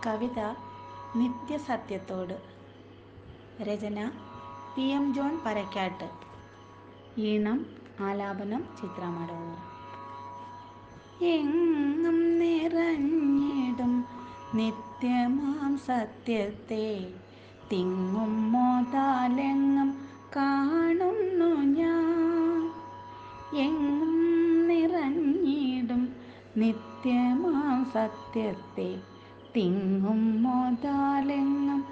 കവിത നിത്യസത്യത്തോട്. രചന PM John Parakkat. ഈണം ആലാപനം ചിത്ര മടവൂർ. എങ്ങും നിറഞ്ഞിടും നിത്യമാം സത്യത്തെ തിങ്ങും മോതാലെങ്ങും കാണുന്നു ഞാൻ. എങ്ങും നിറഞ്ഞിടും നിത്യമാം സത്യത്തെ തിങ്ങും മോതാലെങ്ങും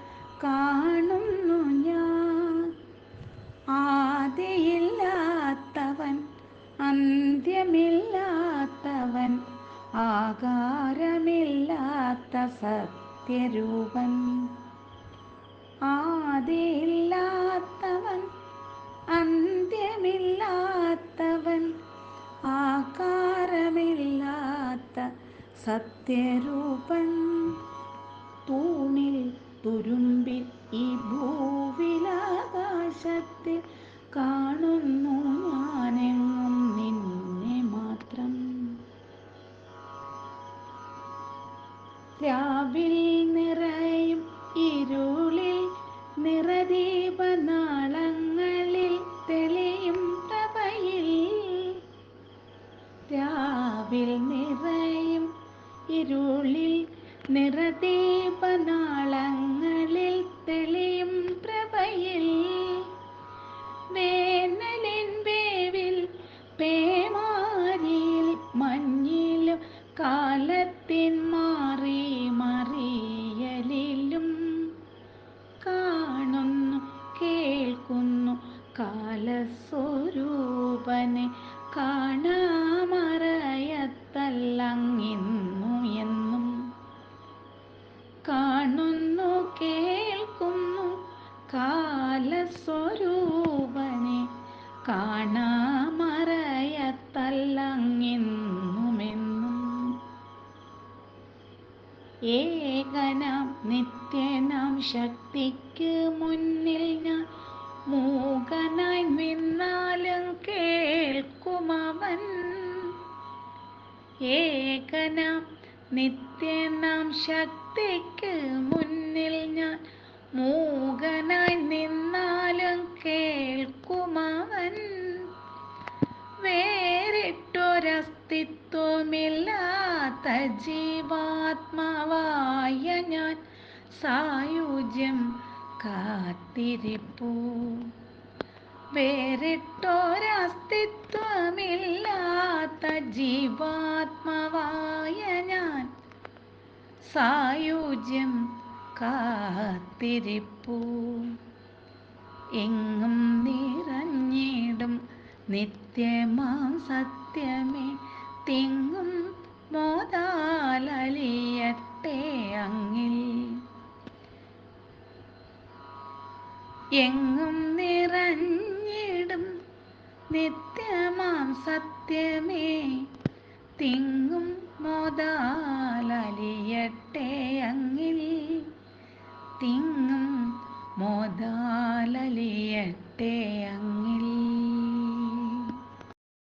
കാണുന്നു ഞാൻ. ആദിയില്ലാത്തവൻ, അന്ത്യമില്ലാത്തവൻ, ആകാരമില്ലാത്ത സത്യരൂപൻ. ആദിയില്ലാത്തവൻ, അന്ത്യമില്ലാത്തവൻ, ആകാരമില്ലാത്ത സത്യരൂപൻ. തൂണിൽ തുരുമ്പിൽ ഈ ഭൂവിലാകാശത്തിൽ കാണുന്നു ഞാനെങ്ങും നിന്നെ മാത്രം. രാവിൽ നിറയും ഇരുളിൽ നിറദീപനാളങ്ങളിൽ തെളിയും പ്രഭയിൽ. രാവിൽ നിറയും ഇരുളിൽ നിറദീപനാളങ്ങളിൽ തെളിയും പ്രഭയിൽ. വേനലിൻ വേവിൽ പേമാരിയിൽ മഞ്ഞിലും കാലത്തിൻ മാറി മറിയലിലും കാണുന്നു കേൾക്കുന്നു കാലസ്വരൂപനെ. കാണാമറയത്തല്ലങ്ങിന്നു എന്നും. കാണുന്നു കേൾക്കുന്നു കാലസ്വരൂപനെ, കാണാമറയത്തല്ലങ്ങിന്നുമെന്നും. ഏകനാം നിത്യനാം ശക്തിക്ക് മുന്നിൽ ഞാൻ മൂകനായി നിന്നാലും കേൾക്കുമവൻ. ഏകനാം നിത്യനാം ശക്തിക്ക് മുന്നിൽ ഞാൻ മൂകനായി നിന്നാലും കേൾക്കുമവൻ. വേറിട്ടൊരസ്തിത്വമില്ലാത്ത ജീവാത്മാവായ ഞാൻ സായുജ്യം കാത്തിരിപ്പൂ. വേറിട്ടൊരസ്തിത്വമില്ലാത്ത ജീവാത്മാവായ ഞാൻ സായുജ്യം കാത്തിരിപ്പൂ. എങ്ങും നിറഞ്ഞിടും നിത്യമാം സത്യമേ തിങ്ങും മോതാലലിയട്ടെ അങ്ങിൽ. എങ്ങും നിറഞ്ഞിടും നിത്യമാം സത്യമേ തിങ്ങും മോതാലലിയട്ടെ